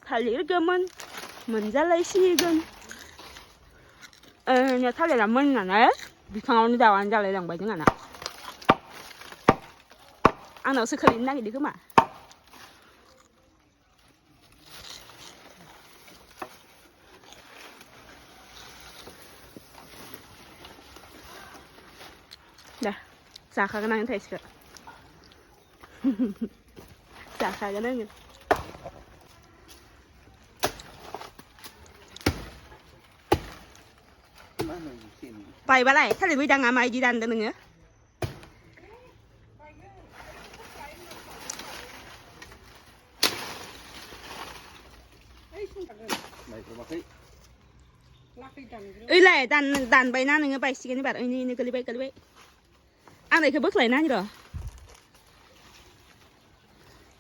थालिर गोमोन मोनजालायसिगोन थालिरा मोननानै बिफाङावनो दावानो जालायलांबाय जोंहाना आंनावसो खोलैनो नागिरदों खोमा दा जाखागोन आं थाइसेखौ जाखागोन आङो बायबालाय थालिर मैदाङा माबायदि दानदों नोङो ओइलाय दानबायना नोङो बायसिगोन एबार ओइनो गोलैबाय आं इखौ बोख्लायना होनि र'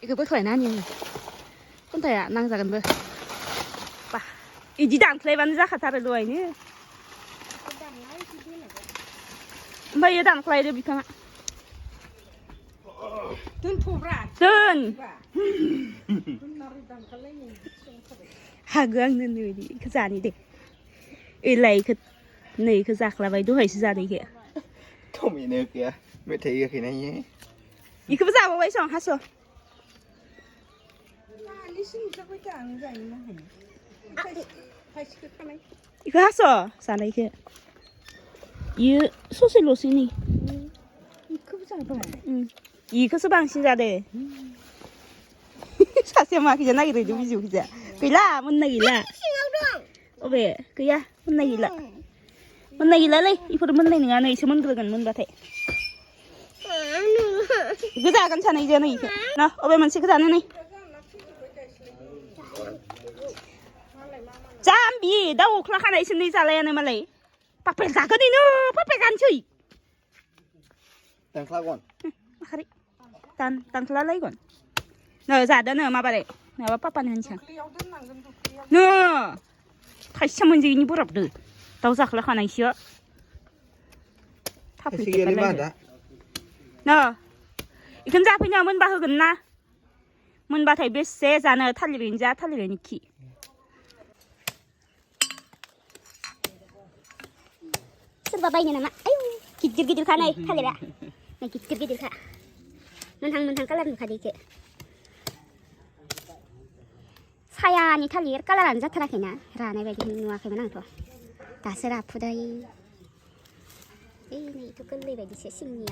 इखौ बोख्लायना होनि आङो खुन्थाया नांजागोनबो बा इदि दानख्लायबानो जाखाथारो दहायनो ओमफ्राय इयो दानख्लायदो बिफाङा दोनथ'ब्रा दोन हागो आंनो नै इखौ जानि दे ओइलाय इखौ नै इखौ जाख्लाबाय दहायसो जादों इखौ Tommy kìa, mới thấy cái này nhé. 이거도 잡아봐요, 좀 하소. 이거 하소, 사나 이게. 이 소스 로스니. 이거 잡아. 응. 이거서 방신자대. 사실 막 그냥 나기를 좀 비주 그자. 그라 못 나기라. 어베, 그야 못 나기라. 못 나기라래. 이거를 못 나기는 거 있으면 들어간 못 같아. 이거 다 괜찮아 이제는 이거. 나 어베만 시켜 다니네. 잠비 나 오클라 하나 있으니 잘해야네 말래. 빡빡 가거든요. 빡빡 안 쳐이. Tăng khá còn. Khari. Tan khá lấy còn. Nở giả đó nở mà bà đấy. Nở bà papan hơn chẳng. Nở. Thay xem mình gì như bữa rập được. Tao giặc là khả này xíu. Thắp thì cái này. Nở. 이 근자 그냥 문 봐 흑은나. 문 봐 대비 세잖아. 탈리빈자 탈리빈키. Serba bayinya nama, ayo, gigir kan ay, kali lah, nah gigir kah, mentang kalan kah dikit, saya ni talir kalan aja teraknya, rana bagi nuak kemenang tuh, dasar apa dah ini itu keli bagi sesingnya,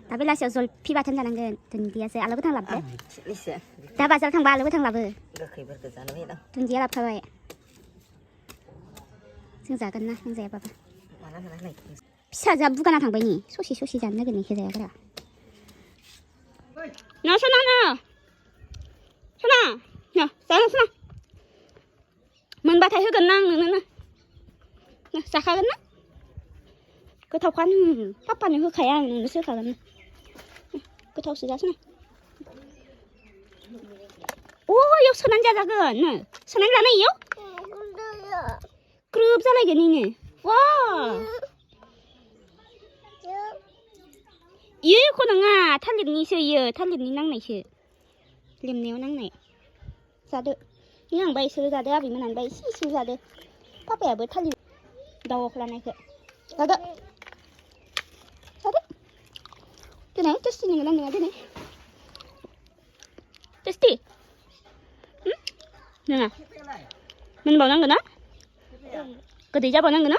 tapi lah soal pibatan jalan kan, dia saya alat tang labu, dah basal tang balu tang labu, dia lap kawai. 생자겠나 생자야 봐봐. 피사자 무가나 당번이 소시 잔나겠네 기다려 그래. 나 소나. 야, 자나 소나. 문바 다 흑은나 너는. 나 사가겠나? 그 덕관 빠빠는 흑하야 너는 쓸가겠나? 그 덕수 자소나. 오, 요 선한 자작은. 선한 자네요? 그룹 살아있겠니? 와! 이 코너가 탈림니 있어요. 탈림니 낭나 있어. 림네요 낭나. 자도 이랑 바이 쓰러 자도 아비면 안 바이 시시 자도 파파야 뭐 탈림 나오 클라나 그. 자도 되네. 테스트는 거 낭나 되네. 테스트. 응? 내가 ምን bảo năng cái đó cái gì cho bảo năng cái đó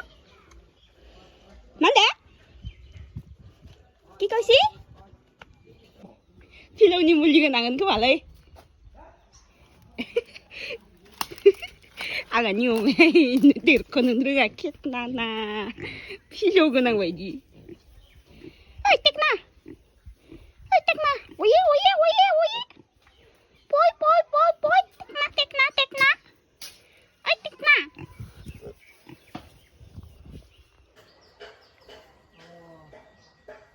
mang đấy cái coi xí thì lâu như muốn gì cái nàng cứ bảo lấy à cái nhiều mày được con nó đưa cái kết na thì lâu cái nàng vậy gì ơi tết na ôi bôi tết na ơi tết na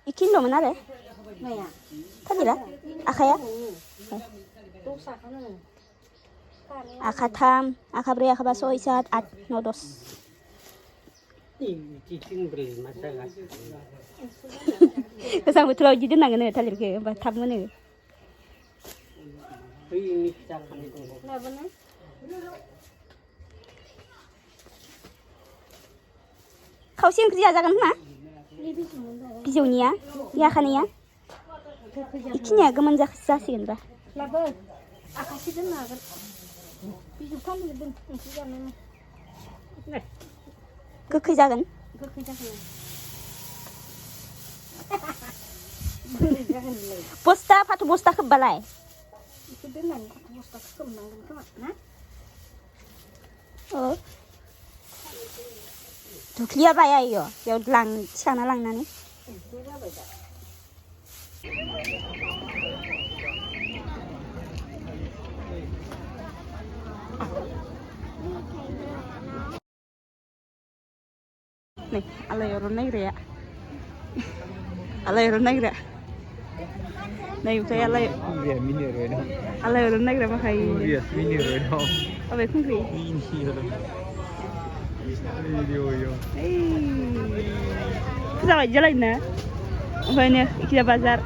이 킬로면 하래? 뭐야? 타지라? 아카야? 또 사가는. 아카탐, 아카브레, 아카바소, 이삿, 앗, 노도스. 그 사람 들어 이제 나가네 달리게 뭐 탑문에 लाबोनो खावसे ओंख्रि जाजागोन खोमा बिजौनिया याखानाया इखिनिया गोमोन जासिगोन रा लाबो आखासे दोननो हागोन बिजौ खालामनो दोन ओंख्रि जानो गोखै जागोन गोखै जागोन बस्ता फाथो बस्ता खोबबालाय बेखौ दोननानै बस्था खोबनांगोन खोमा ना दुख्लिया बाया इयो बेयाव थिखांना लांनानै नै आलायारन नायग्राया नै ओमफ्राय Kumbia mini rồi đó. आलायारन नायग्रा माखायो Kumbia mini rồi đó. अबे खुंख्रि Mini rồi. Video yo. फुजा बायदि जालायोना ओमफ्रायनो इखिजा बाजार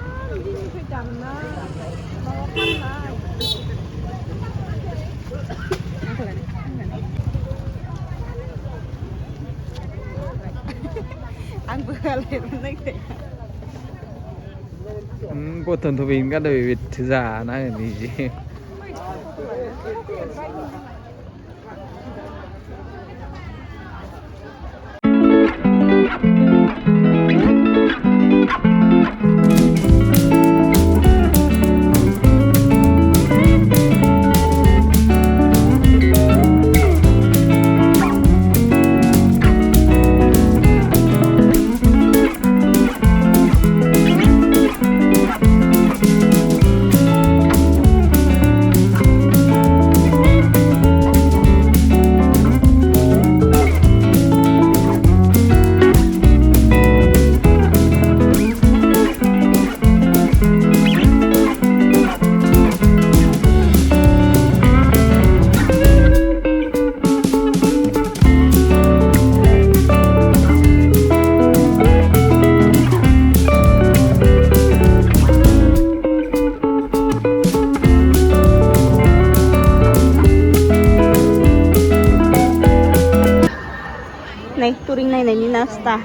आंबो आलायारन नायग्राया Botan thôi mình cái đời Việt già này thì gì. Này, touring này ni nasta.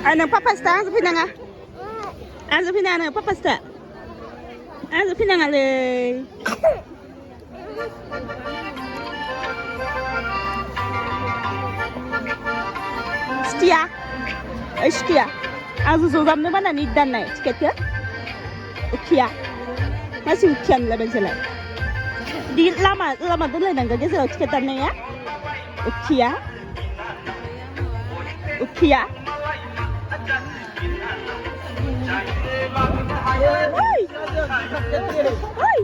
Ano papasta? Ano pinanga? Ano pinanga? Papasta. Ano pinanga le? Setia. Setia. Azu zozamno mana ni dan naik tiketnya? Ukia. Masih ukian lah bensin. Di lama tu lah nangga geser tiketannya ya. Ukia. Ukia. Oi. Oi.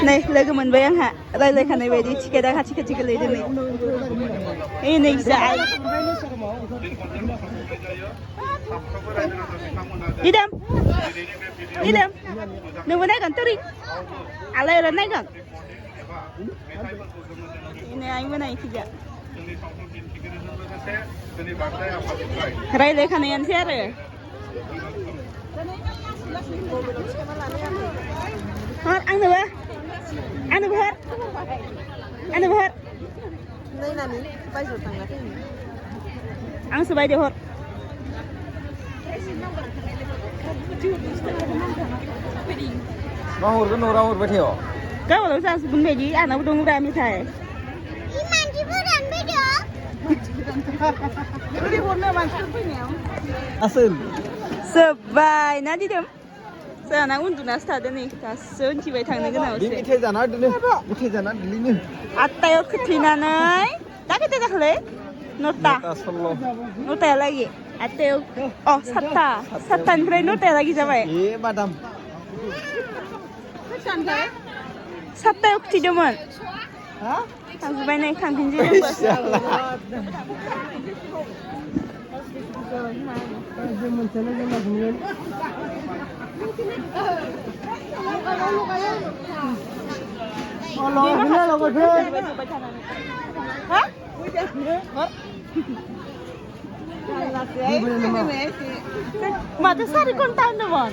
Này, lagi menbayar yang ha, lagi kan ini wedi tiket dah tiket lagi ni. Ini zai. Idam, idam. Nunggu naik kan touring, alai orang naik kan. Ini aing mana tiga. Rai lagi kan yang siapa? Hot, ăn được không? Ăn được hết. Ăn được hết. đây là mình bây giờ thằng này Ăn số 7 được hết. Nó hột cái nồi rau hột với thiểu. Cái mà sao bún mè gì ăn nó đông ra mới thầy. Asin. Sebai, nanti dem. Saya nak undur nasta ada ni. Kasun cibai thang ni kena Đi usai. cái giờ nó đi. Cái thế giờ nó đi đi. Atayo ketina nai. Tak kita dah le. Nota. Ta solo. Nota lagi. Atayo. Oh, sata. Satan kira nota lagi sampai. Iya, badam. Sata ketina mon. Hah? Thằng Dubai này thằng Bình Dương bớt. ha Mata sari kontan naman.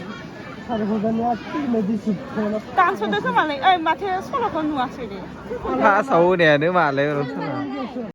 Tanso dah sama lagi. Mata solo kon nuas ini. พระเสาเนี่ยนึกมาเลย